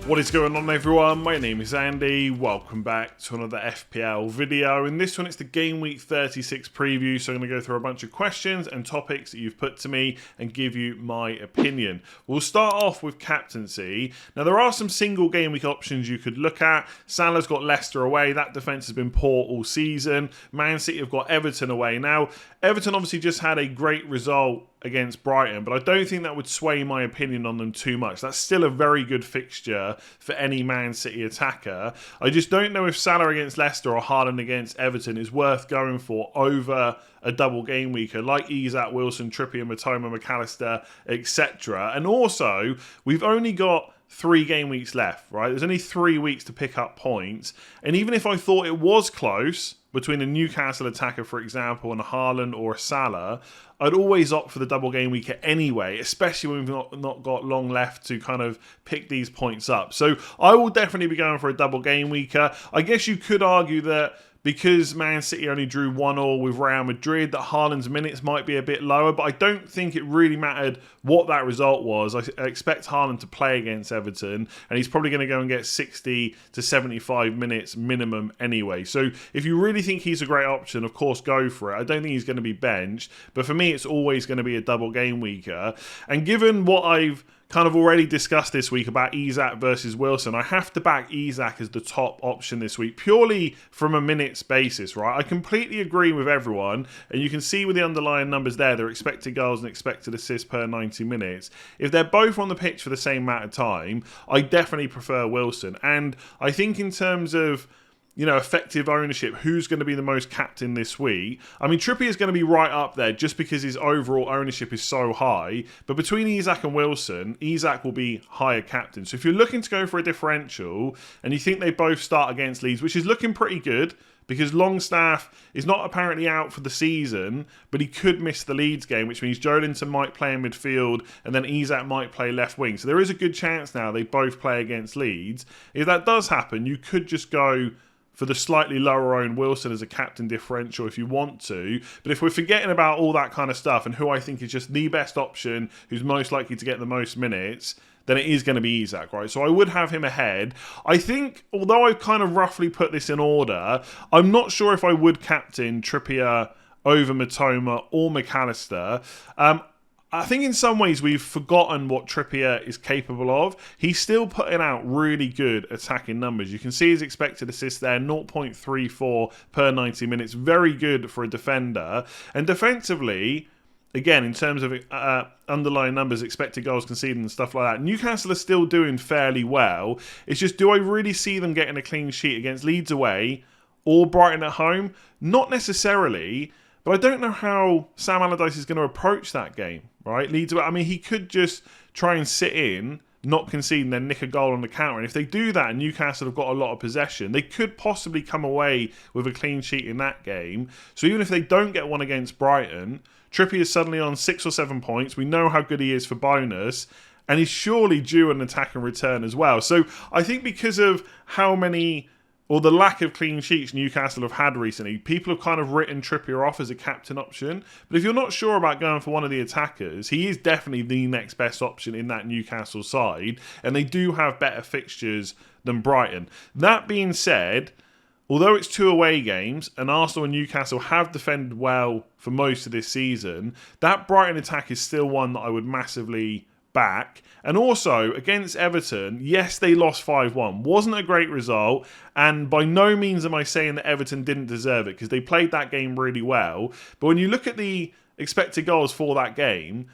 What is going on, everyone? My name is Andy. Welcome back to another FPL video. In this one, it's the Game Week 36 preview. So I'm going to go through a bunch of questions and topics that you've put to me and give you my opinion. We'll start off with captaincy. Now, there are some single game week options you could look at. Salah's got Leicester away. That defence has been poor all season. Man City have got Everton away. Now, Everton obviously just had a great result against Brighton, but I don't think that would sway my opinion on them too much. That's still a very good fixture for any Man City attacker. I just don't know if Salah against Leicester or Haaland against Everton is worth going for over a double game weeker like Isak, Wilson, Trippier, Matoma, McAllister, etc. And also, we've only got 3 game weeks left, right? There's only 3 weeks to pick up points. And even if I thought it was close between a Newcastle attacker, for example, and a Haaland or a Salah, I'd always opt for the double game weeker anyway, especially when we've not got long left to kind of pick these points up. So I will definitely be going for a double game weeker. I guess you could argue that because Man City only drew 1-1 with Real Madrid, that Haaland's minutes might be a bit lower, but I don't think it really mattered what that result was. I expect Haaland to play against Everton, and he's probably going to go and get 60 to 75 minutes minimum anyway. So if you really think he's a great option, of course, go for it. I don't think he's going to be benched, but for me, it's always going to be a double game weeker. And given what I've kind of already discussed this week about Isak versus Wilson, I have to back Isak as the top option this week, purely from a minutes basis, right? I completely agree with everyone, and you can see with the underlying numbers there, their expected goals and expected assists per 90 minutes. If they're both on the pitch for the same amount of time, I definitely prefer Wilson. And I think in terms of effective ownership, who's going to be the most captain this week? I mean, Trippier is going to be right up there just because his overall ownership is so high. But between Isak and Wilson, Isak will be higher captain. So if you're looking to go for a differential and you think they both start against Leeds, which is looking pretty good because Longstaff is not apparently out for the season, but he could miss the Leeds game, which means Joelinton might play in midfield and then Isak might play left wing. So there is a good chance now they both play against Leeds. If that does happen, you could just go for the slightly lower owned Wilson as a captain differential if you want to. But if we're forgetting about all that kind of stuff and who I think is just the best option, who's most likely to get the most minutes, then it is going to be Isak, right? So I would have him ahead. I think, although I've kind of roughly put this in order, I'm not sure if I would captain Trippier over Matoma or McAllister. I think in some ways we've forgotten what Trippier is capable of. He's still putting out really good attacking numbers. You can see his expected assist there, 0.34 per 90 minutes. Very good for a defender. And defensively, again, in terms of underlying numbers, expected goals conceded and stuff like that, Newcastle are still doing fairly well. It's just, do I really see them getting a clean sheet against Leeds away or Brighton at home? Not necessarily. But I don't know how Sam Allardyce is going to approach that game, right? Leeds, I mean, he could just try and sit in, not concede, and then nick a goal on the counter. And if they do that and Newcastle have got a lot of possession, they could possibly come away with a clean sheet in that game. So even if they don't get one against Brighton, Trippier is suddenly on 6 or 7 points. We know how good he is for bonus. And he's surely due an attack and return as well. So I think because of how many, or the lack of clean sheets Newcastle have had recently, people have kind of written Trippier off as a captain option. But if you're not sure about going for one of the attackers, he is definitely the next best option in that Newcastle side. And they do have better fixtures than Brighton. That being said, although it's 2 away games, and Arsenal and Newcastle have defended well for most of this season, that Brighton attack is still one that I would massively back. And also, against Everton, yes, they lost 5-1. Wasn't a great result, and by no means am I saying that Everton didn't deserve it, because they played that game really well. But when you look at the expected goals for that game,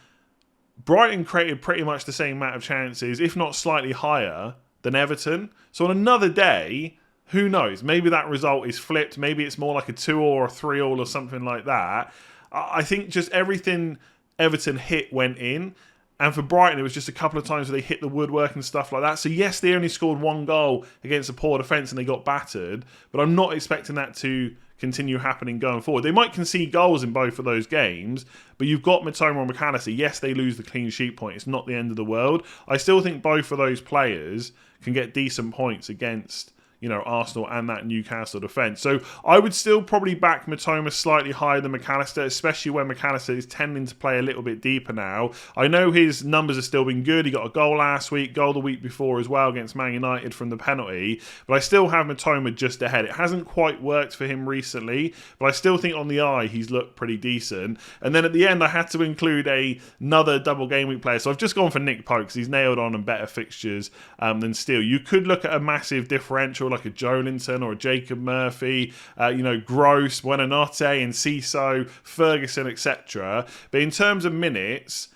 Brighton created pretty much the same amount of chances, if not slightly higher, than Everton. So on another day, who knows? Maybe that result is flipped. Maybe it's more like a 2-2 or a 3-3 or something like that. I think just everything Everton hit went in. And for Brighton, it was just a couple of times where they hit the woodwork and stuff like that. So yes, they only scored 1 goal against a poor defence and they got battered. But I'm not expecting that to continue happening going forward. They might concede goals in both of those games, but you've got Matoma and McAllister. Yes, they lose the clean sheet point. It's not the end of the world. I still think both of those players can get decent points against Arsenal and that Newcastle defence. So I would still probably back Mitoma slightly higher than McAllister, especially when McAllister is tending to play a little bit deeper now. I know his numbers have still been good. He got a goal last week, goal the week before as well against Man United from the penalty. But I still have Mitoma just ahead. It hasn't quite worked for him recently, but I still think on the eye he's looked pretty decent. And then at the end I had to include another double game week player. So I've just gone for Nick Pope because he's nailed on and better fixtures than Steele. You could look at a massive differential like a Joelinton or a Jacob Murphy, Gross, Buonanotte, Enciso, Ferguson, etc. But in terms of minutes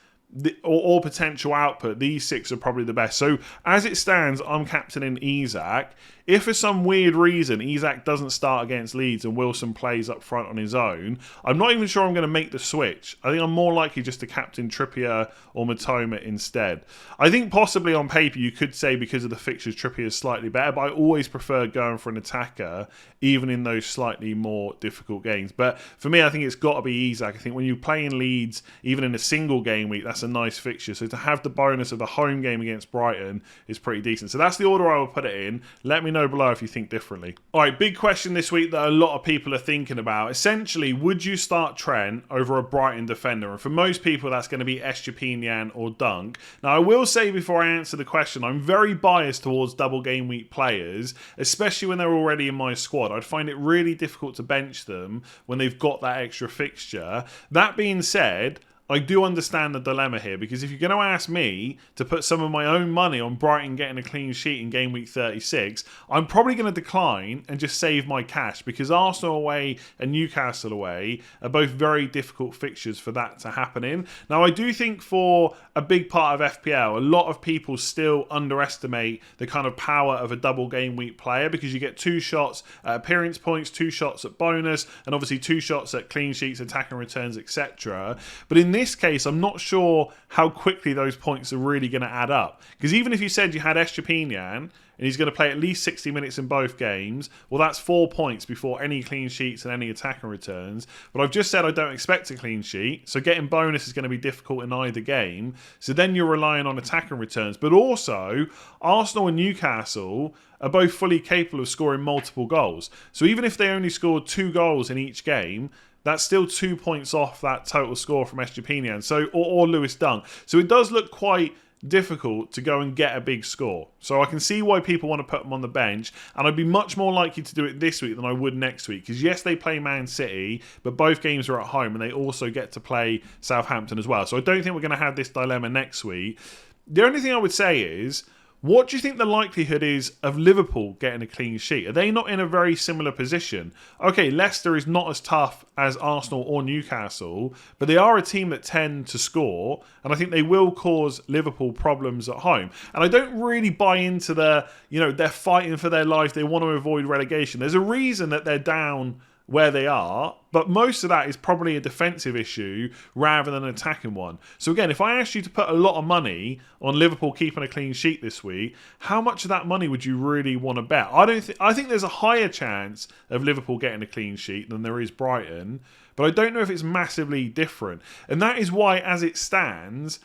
or potential output, these 6 are probably the best. So as it stands, I'm captaining Isak. If for some weird reason Isak doesn't start against Leeds and Wilson plays up front on his own, I'm not even sure I'm going to make the switch. I think I'm more likely just to captain Trippier or Mitoma instead. I think possibly on paper you could say because of the fixtures Trippier is slightly better, but I always prefer going for an attacker even in those slightly more difficult games. But for me, I think it's got to be Isak. I think when you're playing Leeds, even in a single game week, that's a nice fixture. So to have the bonus of the home game against Brighton is pretty decent. So that's the order I will put it in. Let me know below if you think differently. All right, big question this week that a lot of people are thinking about. Essentially, would you start Trent over a Brighton defender? And for most people, that's going to be Estupiñán or Dunk. Now, I will say before I answer the question, I'm very biased towards double game week players, especially when they're already in my squad. I'd find it really difficult to bench them when they've got that extra fixture. That being said, I do understand the dilemma here, because if you're going to ask me to put some of my own money on Brighton getting a clean sheet in game week 36, I'm probably going to decline and just save my cash, because Arsenal away and Newcastle away are both very difficult fixtures for that to happen in. Now, I do think for a big part of FPL, a lot of people still underestimate the kind of power of a double game week player, because you get 2 shots at appearance points, 2 shots at bonus, and obviously 2 shots at clean sheets, attack and returns, etc. But in this case, I'm not sure how quickly those points are really going to add up. Because even if you said you had Estupiñán and he's going to play at least 60 minutes in both games, well, that's 4 points before any clean sheets and any attack and returns. But I've just said I don't expect a clean sheet, so getting bonus is going to be difficult in either game. So then you're relying on attack and returns. But also, Arsenal and Newcastle are both fully capable of scoring multiple goals. So even if they only scored 2 goals in each game, that's still 2 points off that total score from Estupiñán, or Lewis Dunk. So it does look quite difficult to go and get a big score. So I can see why people want to put them on the bench, and I'd be much more likely to do it this week than I would next week, because yes, they play Man City, but both games are at home and they also get to play Southampton as well. So I don't think we're going to have this dilemma next week. The only thing I would say is, what do you think the likelihood is of Liverpool getting a clean sheet? Are they not in a very similar position? Okay, Leicester is not as tough as Arsenal or Newcastle, but they are a team that tend to score, and I think they will cause Liverpool problems at home. And I don't really buy into they're fighting for their life, they want to avoid relegation. There's a reason that they're down where they are, but most of that is probably a defensive issue rather than an attacking one. So again, if I asked you to put a lot of money on Liverpool keeping a clean sheet this week, how much of that money would you really want to bet? I think there's a higher chance of Liverpool getting a clean sheet than there is Brighton, but I don't know if it's massively different. And that is why, as it stands,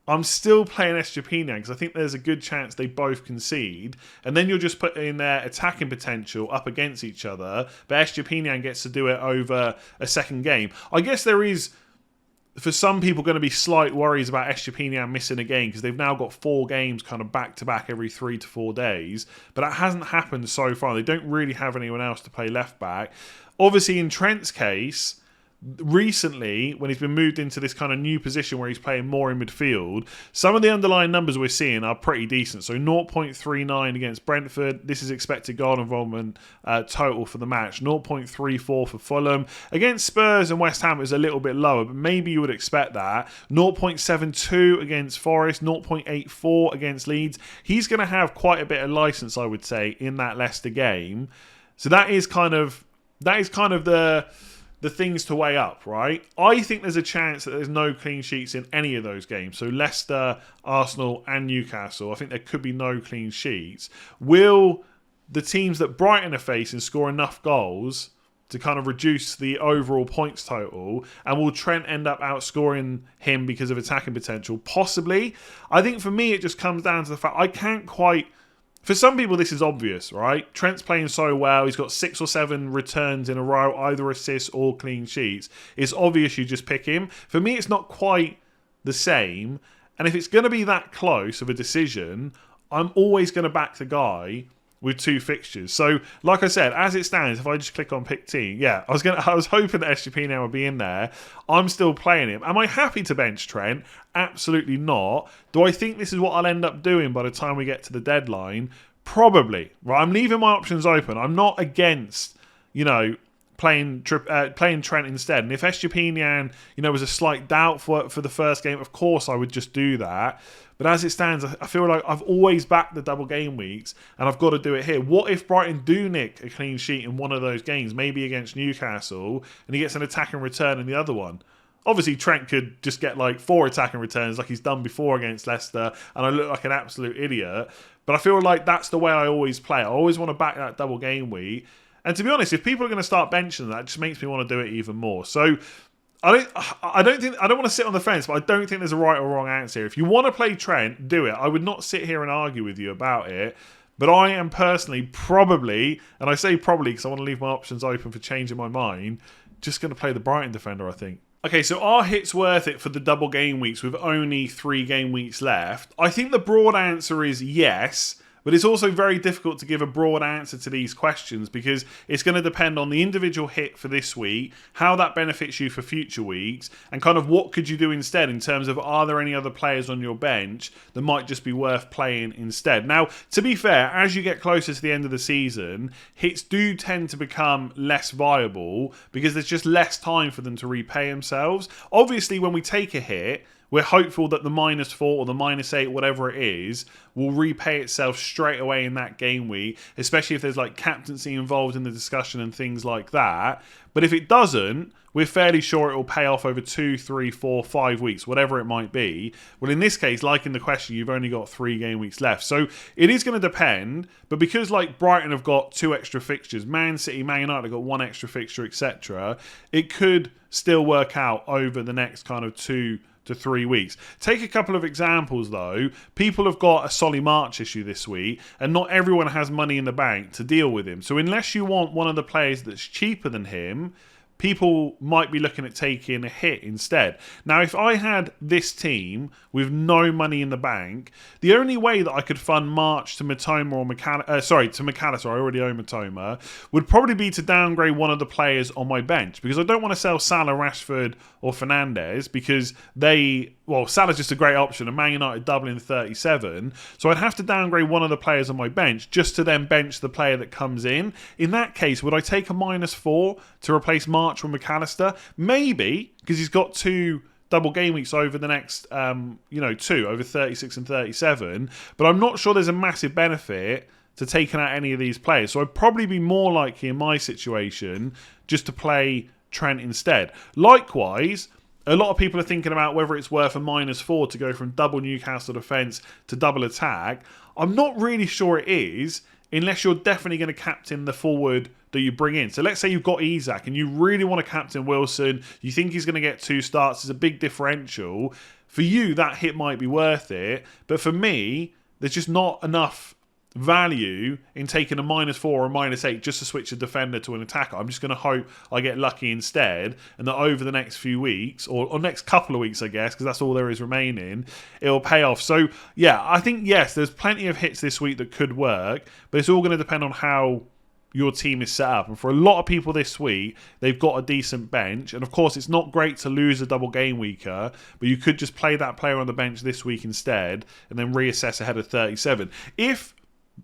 I'm still playing Estupiñán, because I think there's a good chance they both concede, and then you're just putting their attacking potential up against each other, but Estupiñán gets to do it over a second game. I guess there is, for some people, going to be slight worries about Estupiñán missing a game, because they've now got 4 games kind of back-to-back every 3 to 4 days, but that hasn't happened so far. They don't really have anyone else to play left-back. Obviously, in Trent's case, recently, when he's been moved into this kind of new position where he's playing more in midfield, some of the underlying numbers we're seeing are pretty decent. So 0.39 against Brentford. This is expected goal involvement total for the match. 0.34 for Fulham. Against Spurs and West Ham is a little bit lower, but maybe you would expect that. 0.72 against Forest. 0.84 against Leeds. He's going to have quite a bit of license, I would say, in that Leicester game. So that is kind of the things to weigh up, right? I think there's a chance that there's no clean sheets in any of those games. So Leicester, Arsenal and Newcastle, I think there could be no clean sheets. Will the teams that Brighton are facing score enough goals to kind of reduce the overall points total? And will Trent end up outscoring him because of attacking potential? Possibly. I think for me it just comes down to the fact I can't quite For some people, this is obvious, right? Trent's playing so well. He's got 6 or 7 returns in a row, either assists or clean sheets. It's obvious you just pick him. For me, it's not quite the same. And if it's going to be that close of a decision, I'm always going to back the guy with 2 fixtures. So, like I said, as it stands, if I just click on pick team, yeah, I was hoping that SGP now would be in there. I'm still playing him. Am I happy to bench Trent? Absolutely not. Do I think this is what I'll end up doing by the time we get to the deadline? Probably. Right, I'm leaving my options open. I'm not against, playing Trent instead. And if Estepinian, was a slight doubt for the first game, of course I would just do that. But as it stands, I feel like I've always backed the double game weeks, and I've got to do it here. What if Brighton do nick a clean sheet in one of those games, maybe against Newcastle, and he gets an attack and return in the other one? Obviously, Trent could just get 4 attack and returns like he's done before against Leicester, and I look like an absolute idiot. But I feel like that's the way I always play. I always want to back that double game week. And to be honest, if people are going to start benching that, it just makes me want to do it even more. So I don't want to sit on the fence, but I don't think there's a right or wrong answer. If you want to play Trent, do it. I would not sit here and argue with you about it. But I am personally probably, and I say probably because I want to leave my options open for changing my mind, just going to play the Brighton defender, I think. Okay, so are hits worth it for the double game weeks with only 3 game weeks left? I think the broad answer is yes. But it's also very difficult to give a broad answer to these questions because it's going to depend on the individual hit for this week, how that benefits you for future weeks, and kind of what could you do instead in terms of are there any other players on your bench that might just be worth playing instead. Now, to be fair, as you get closer to the end of the season, hits do tend to become less viable because there's just less time for them to repay themselves. Obviously, when we take a hit, we're hopeful that the -4 or the -8, whatever it is, will repay itself straight away in that game week, especially if there's captaincy involved in the discussion and things like that. But if it doesn't, we're fairly sure it will pay off over 2, 3, 4, 5 weeks, whatever it might be. Well, in this case, like in the question, you've only got 3 game weeks left. So it is going to depend, but because Brighton have got 2 extra fixtures, Man City, Man United have got 1 extra fixture, etc., it could still work out over the next kind of 2 to 3 weeks. Take a couple of examples though. People have got a Solly March issue this week, and not everyone has money in the bank to deal with him. So unless you want one of the players that's cheaper than him, people might be looking at taking a hit instead. Now, if I had this team with no money in the bank, the only way that I could fund March to Matoma or to McAllister, I already own Matoma, would probably be to downgrade one of the players on my bench because I don't want to sell Salah, Rashford or Fernandes because Salah's just a great option and Man United doubling 37. So I'd have to downgrade one of the players on my bench just to then bench the player that comes in. In that case, would I take a -4 to replace March or McAllister? Maybe, because he's got 2 double game weeks over the next, 2, over 36 and 37. But I'm not sure there's a massive benefit to taking out any of these players. So I'd probably be more likely in my situation just to play Trent instead. Likewise, a lot of people are thinking about whether it's worth a -4 to go from double Newcastle defence to double attack. I'm not really sure it is, unless you're definitely going to captain the forward that you bring in. So let's say you've got Isak and you really want to captain Wilson. You think he's going to get 2 starts. It's a big differential. For you, that hit might be worth it. But for me, there's just not enough value in taking a -4 or a -8 just to switch a defender to an attacker. I'm just going to hope I get lucky instead, and that over the next few weeks or next couple of weeks, I guess, because that's all there is remaining, it'll pay off. So yeah, I think yes, there's plenty of hits this week that could work, but it's all going to depend on how your team is set up. And for a lot of people this week, they've got a decent bench. And of course, it's not great to lose a double game weeker, but you could just play that player on the bench this week instead and then reassess ahead of 37. If,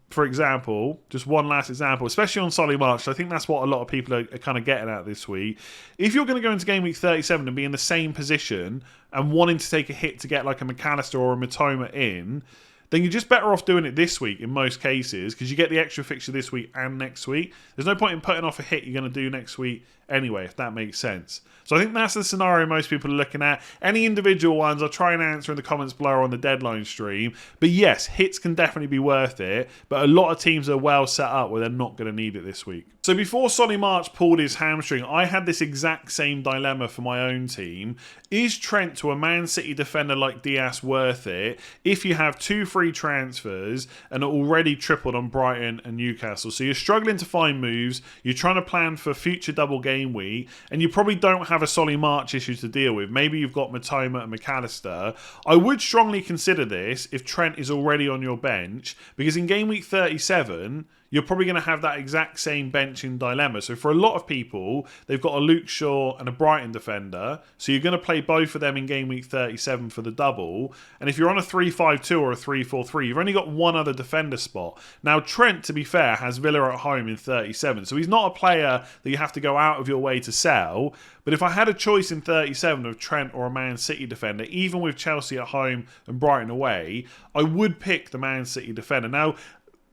for example, just one last example, especially on Solly March, I think that's what a lot of people are kind of getting at this week. If you're going to go into game week 37 and be in the same position and wanting to take a hit to get like a McAllister or a Matoma in, then you're just better off doing it this week in most cases because you get the extra fixture this week and next week. There's no point in putting off a hit you're going to do next week anyway, if that makes sense. So I think that's the scenario most people are looking at. Any individual ones, I'll try and answer in the comments below or on the deadline stream. But yes, hits can definitely be worth it. But a lot of teams are well set up where they're not going to need it this week. So before Solly March pulled his hamstring, I had this exact same dilemma for my own team. Is Trent to a Man City defender like Diaz worth it if you have 2 free transfers and are already tripled on Brighton and Newcastle? So you're struggling to find moves, you're trying to plan for future double game week, and you probably don't have a Solly March issue to deal with. Maybe you've got Matoma and McAllister. I would strongly consider this if Trent is already on your bench, because in game week 37, you're probably going to have that exact same benching dilemma. So for a lot of people, they've got a Luke Shaw and a Brighton defender. So you're going to play both of them in game week 37 for the double. And if you're on a 3-5-2 or a 3-4-3, you've only got one other defender spot. Now, Trent, to be fair, has Villa at home in 37. So he's not a player that you have to go out of your way to sell. But if I had a choice in 37 of Trent or a Man City defender, even with Chelsea at home and Brighton away, I would pick the Man City defender. Now,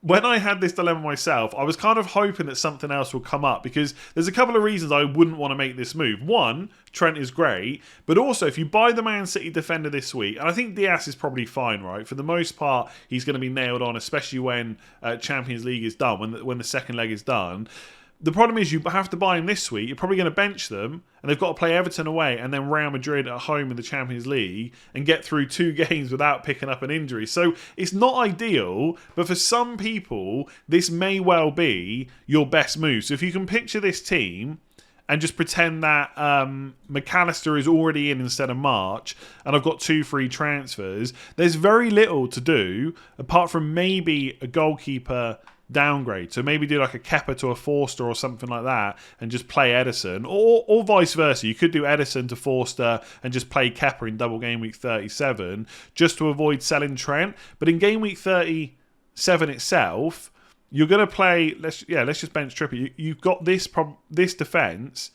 when I had this dilemma myself, I was kind of hoping that something else would come up, because there's a couple of reasons I wouldn't want to make this move. One, Trent is great, but also if you buy the Man City defender this week, and I think Diaz is probably fine, right? For the most part, he's going to be nailed on, especially when Champions League is done, when the second leg is done. The problem is you have to buy him this week. You're probably going to bench them, and they've got to play Everton away and then Real Madrid at home in the Champions League and get through 2 games without picking up an injury. So it's not ideal, but for some people, this may well be your best move. So if you can picture this team and just pretend that McAllister is already in instead of March, and I've got 2 free transfers, there's very little to do apart from maybe a goalkeeper downgrade. So maybe do like a Kepa to a Forster or something like that and just play Edison, or vice versa. You could do Edison to Forster and just play Kepa in double game week 37 just to avoid selling Trent. But in game week 37 itself, you're going to play, let's just bench Trippier. You've got this defence,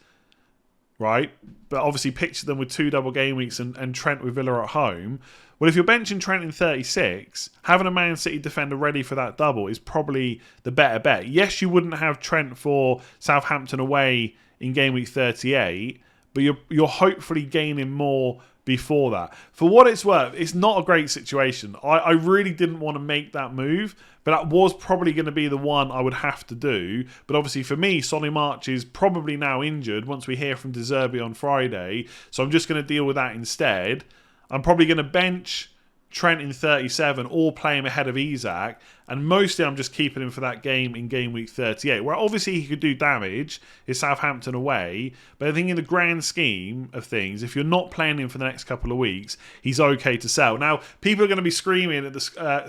right? But obviously picture them with 2 double game weeks and Trent with Villa at home. Well, if you're benching Trent in 36, having a Man City defender ready for that double is probably the better bet. Yes, you wouldn't have Trent for Southampton away in game week 38, but you're hopefully gaining more before that. For what it's worth, it's not a great situation. I really didn't want to make that move, but that was probably going to be the one I would have to do. But obviously for me, Solly March is probably now injured once we hear from De Zerbi on Friday, so I'm just going to deal with that instead. I'm probably going to bench Trent in 37 or play him ahead of Isak, and mostly I'm just keeping him for that game in game week 38, where obviously he could do damage. It's Southampton away, but I think in the grand scheme of things, if you're not playing him for the next couple of weeks, he's okay to sell. Now, people are going to be screaming at the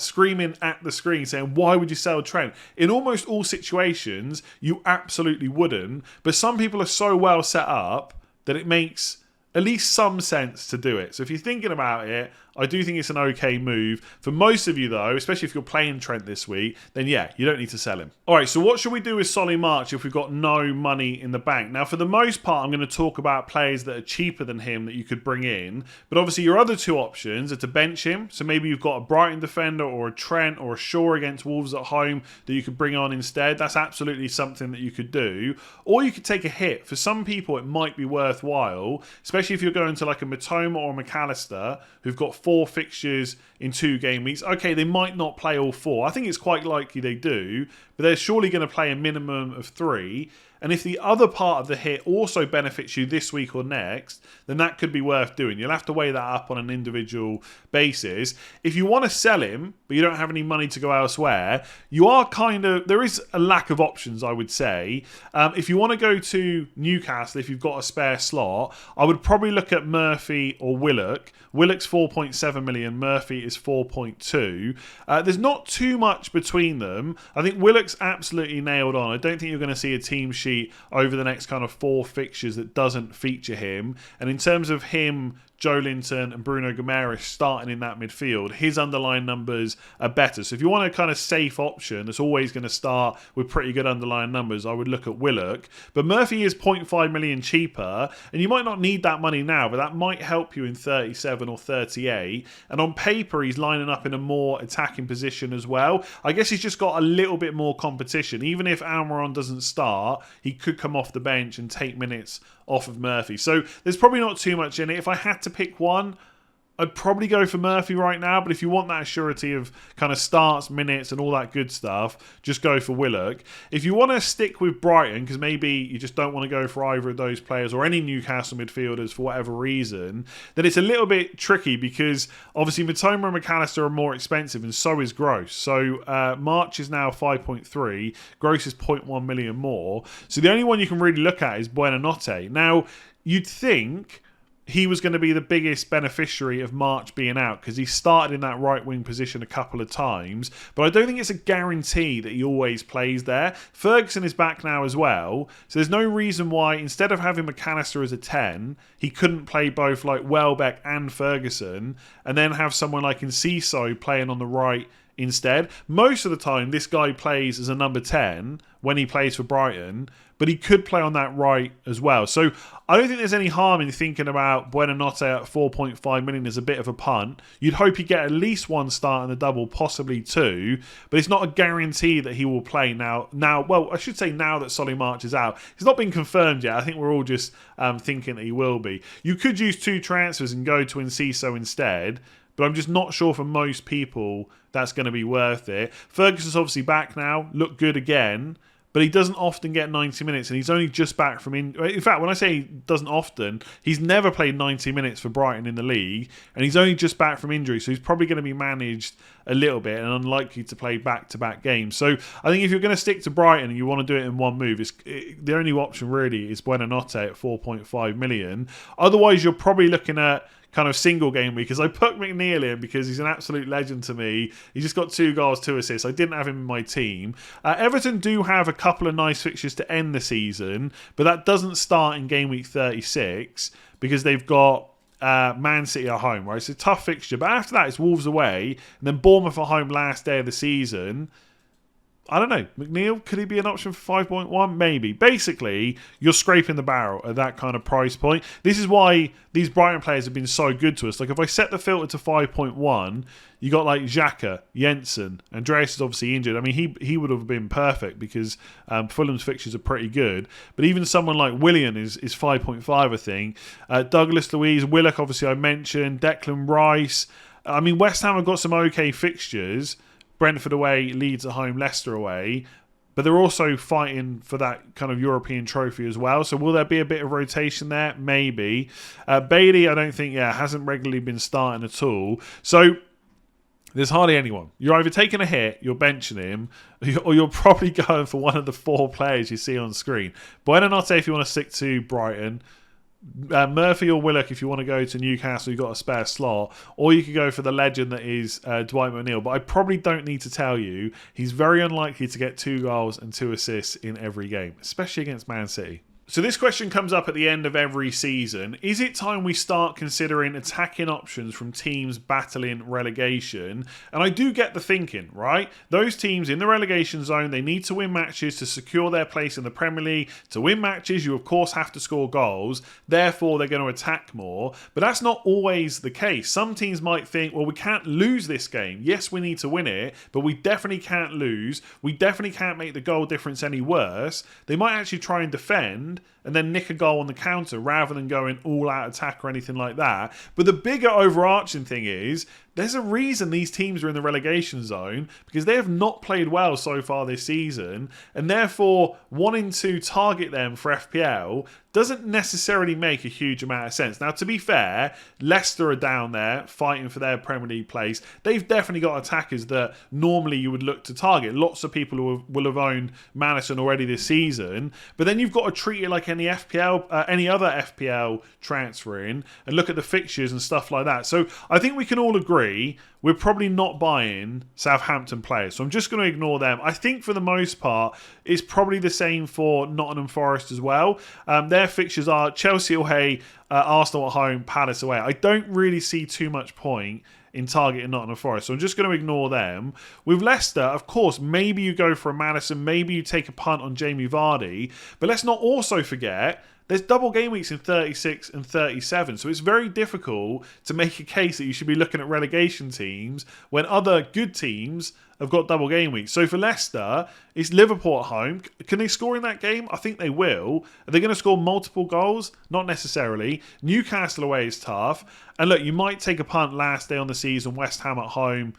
screen saying, why would you sell Trent? In almost all situations, you absolutely wouldn't, but some people are so well set up that it makes at least some sense to do it. So if you're thinking about it, I do think it's an okay move. For most of you though, especially if you're playing Trent this week, then yeah, you don't need to sell him. Alright, so what should we do with Solly March if we've got no money in the bank? Now for the most part, I'm going to talk about players that are cheaper than him that you could bring in. But obviously your other 2 options are to bench him. So maybe you've got a Brighton defender or a Trent or a Shaw against Wolves at home that you could bring on instead. That's absolutely something that you could do. Or you could take a hit. For some people, it might be worthwhile, especially if you're going to like a Matoma or a McAllister who've got 4 fixtures in 2 game weeks. Okay, they might not play all 4. I think it's quite likely they do, but they're surely going to play a minimum of 3. And if the other part of the hit also benefits you this week or next, then that could be worth doing. You'll have to weigh that up on an individual basis. If you want to sell him, but you don't have any money to go elsewhere, there is a lack of options, I would say. If you want to go to Newcastle, if you've got a spare slot, I would probably look at Murphy or Willock. Willock's 4.7 million, Murphy is 4.2. There's not too much between them. I think Willock's absolutely nailed on. I don't think you're going to see a team sheet over the next kind of 4 fixtures that doesn't feature him. And in terms of him Joelinton and Bruno Guimaraes starting in that midfield, his underlying numbers are better. So if you want a kind of safe option that's always going to start with pretty good underlying numbers, I would look at Willock. But Murphy is 0.5 million cheaper, and you might not need that money now, but that might help you in 37 or 38. And on paper, he's lining up in a more attacking position as well. I guess he's just got a little bit more competition. Even if Almiron doesn't start, he could come off the bench and take minutes off of Murphy. So there's probably not too much in it. If I had to pick one, I'd probably go for Murphy right now, but if you want that surety of kind of starts, minutes and all that good stuff, just go for Willock. If you want to stick with Brighton, because maybe you just don't want to go for either of those players or any Newcastle midfielders for whatever reason, then it's a little bit tricky because obviously Mitoma and McAllister are more expensive and so is Gross. So March is now 5.3, Gross is 0.1 million more. So the only one you can really look at is Buonanotte. Now, you'd think he was going to be the biggest beneficiary of March being out because he started in that right wing position a couple of times, but I don't think it's a guarantee that he always plays there. Ferguson is back now as well, so there's no reason why instead of having McAllister as a 10, he couldn't play both like Welbeck and Ferguson and then have someone like Enciso playing on the right instead. Most of the time this guy plays as a number 10 when he plays for Brighton, but he could play on that right as well. So I don't think there's any harm in thinking about Buonanotte at 4.5 million as a bit of a punt. You'd hope he'd get at least one start in the double, possibly two, but it's not a guarantee that he will play now. Well, I should say now that Solly March is out. It's not been confirmed yet. I think we're all just thinking that he will be. You could use two transfers and go to Enciso instead, but I'm just not sure for most people that's going to be worth it. Ferguson's obviously back now, looked good again, but he doesn't often get 90 minutes, and he's only just back from... In fact, when I say he doesn't often, he's never played 90 minutes for Brighton in the league, and he's only just back from injury, so he's probably going to be managed a little bit and unlikely to play back-to-back games. So I think if you're going to stick to Brighton and you want to do it in one move, the only option really is Buonanotte at 4.5 million. Otherwise, you're probably looking at kind of single game week, because I put McNeil in because he's an absolute legend to me. He just got 2 goals, 2 assists. I didn't have him in my team. Everton do have a couple of nice fixtures to end the season, but that doesn't start in game week 36 because they've got Man City at home, right? It's a tough fixture, but after that it's Wolves away and then Bournemouth at home last day of the season. I don't know. McNeil, could he be an option for 5.1? Maybe. Basically, you're scraping the barrel at that kind of price point. This is why these Brighton players have been so good to us. Like, if I set the filter to 5.1, you got like Xhaka, Jensen. Andreas is obviously injured. I mean, he would have been perfect because Fulham's fixtures are pretty good. But even someone like Willian is 5.5, I think. Douglas Luiz, Willock, obviously I mentioned. Declan Rice. I mean, West Ham have got some okay fixtures. Brentford away, Leeds at home, Leicester away. But they're also fighting for that kind of European trophy as well. So will there be a bit of rotation there? Maybe. Bailey, I don't think, hasn't regularly been starting at all. So there's hardly anyone. You're either taking a hit, you're benching him, or you're probably going for one of the 4 players you see on screen. Buonanotte if you want to stick to Brighton. Murphy or Willock if you want to go to Newcastle, you've got a spare slot, or you could go for the legend that is Dwight McNeil. But I probably don't need to tell you he's very unlikely to get 2 goals and 2 assists in every game, especially against Man City. So this question comes up at the end of every season. Is it time we start considering attacking options from teams battling relegation? And I do get the thinking, right? Those teams in the relegation zone, they need to win matches to secure their place in the Premier League. To win matches, you of course have to score goals. Therefore, they're going to attack more. But that's not always the case. Some teams might think, well, we can't lose this game. Yes, we need to win it, but we definitely can't lose. We definitely can't make the goal difference any worse. They might actually try and defend and then nick a goal on the counter rather than going all-out attack or anything like that. But the bigger overarching thing is, there's a reason these teams are in the relegation zone, because they have not played well so far this season, and therefore wanting to target them for FPL doesn't necessarily make a huge amount of sense. Now, to be fair, Leicester are down there fighting for their Premier League place. They've definitely got attackers that normally you would look to target. Lots of people who will have owned Maddison already this season, but then you've got to treat it like any other FPL transfer in and look at the fixtures and stuff like that. So I think we can all agree three, we're probably not buying Southampton players. So I'm just going to ignore them. I think for the most part, it's probably the same for Nottingham Forest as well. Their fixtures are Chelsea away, Arsenal at home, Palace away. I don't really see too much point in targeting Nottingham Forest. So I'm just going to ignore them. With Leicester, of course, maybe you go for a Maddison, maybe you take a punt on Jamie Vardy. But let's not also forget, there's double game weeks in 36 and 37, so it's very difficult to make a case that you should be looking at relegation teams when other good teams have got double game weeks. So for Leicester, it's Liverpool at home. Can they score in that game? I think they will. Are they going to score multiple goals? Not necessarily. Newcastle away is tough. And look, you might take a punt last day on the season, West Ham at home,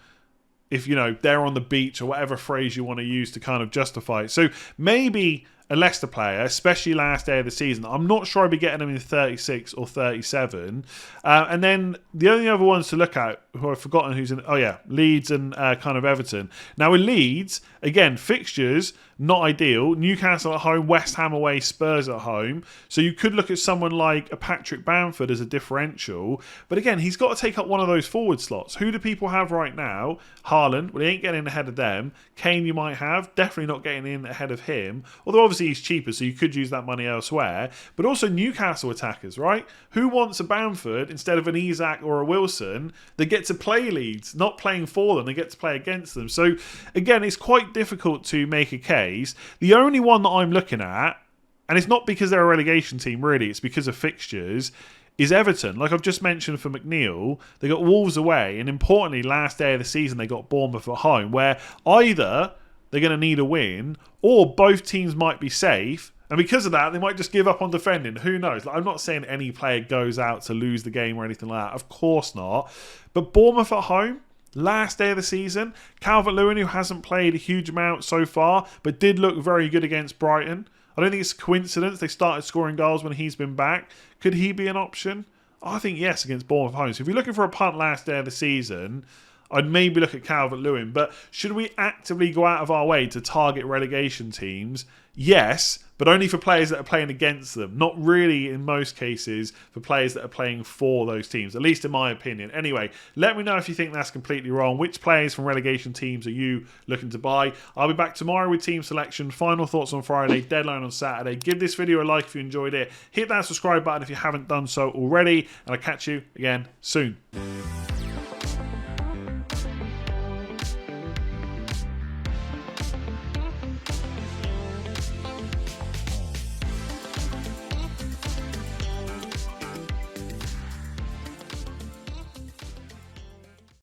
if, you know, they're on the beach or whatever phrase you want to use to kind of justify it. So maybe a Leicester player, especially last day of the season. I'm not sure I'd be getting them in 36 or 37. And then the only other ones to look at, who I've forgotten who's in, Leeds and kind of Everton. Now with Leeds, again, fixtures, not ideal. Newcastle at home, West Ham away, Spurs at home. So you could look at someone like a Patrick Bamford as a differential. But again, he's got to take up one of those forward slots. Who do people have right now? Haaland, well, he ain't getting in ahead of them. Kane you might have, definitely not getting in ahead of him. Although obviously he's cheaper, so you could use that money elsewhere. But also Newcastle attackers, right? Who wants a Bamford instead of an Isak or a Wilson that get to play Leeds, not playing for them, they get to play against them. So again, it's quite difficult to make a case. The only one that I'm looking at, and it's not because they're a relegation team really, it's because of fixtures, is Everton. Like I've just mentioned for McNeil, they got Wolves away, and importantly, last day of the season they got Bournemouth at home, where either they're going to need a win, or both teams might be safe, and because of that, they might just give up on defending. Who knows? Like, I'm not saying any player goes out to lose the game or anything like that. Of course not. But Bournemouth at home, last day of the season, Calvert-Lewin, who hasn't played a huge amount so far, but did look very good against Brighton. I don't think it's a coincidence they started scoring goals when he's been back. Could he be an option? I think yes, against Bournemouth at home. So if you're looking for a punt last day of the season, I'd maybe look at Calvert-Lewin. But should we actively go out of our way to target relegation teams? Yes, but only for players that are playing against them. Not really, in most cases, for players that are playing for those teams, at least in my opinion. Anyway, let me know if you think that's completely wrong. Which players from relegation teams are you looking to buy? I'll be back tomorrow with team selection. Final thoughts on Friday, deadline on Saturday. Give this video a like if you enjoyed it. Hit that subscribe button if you haven't done so already. And I'll catch you again soon.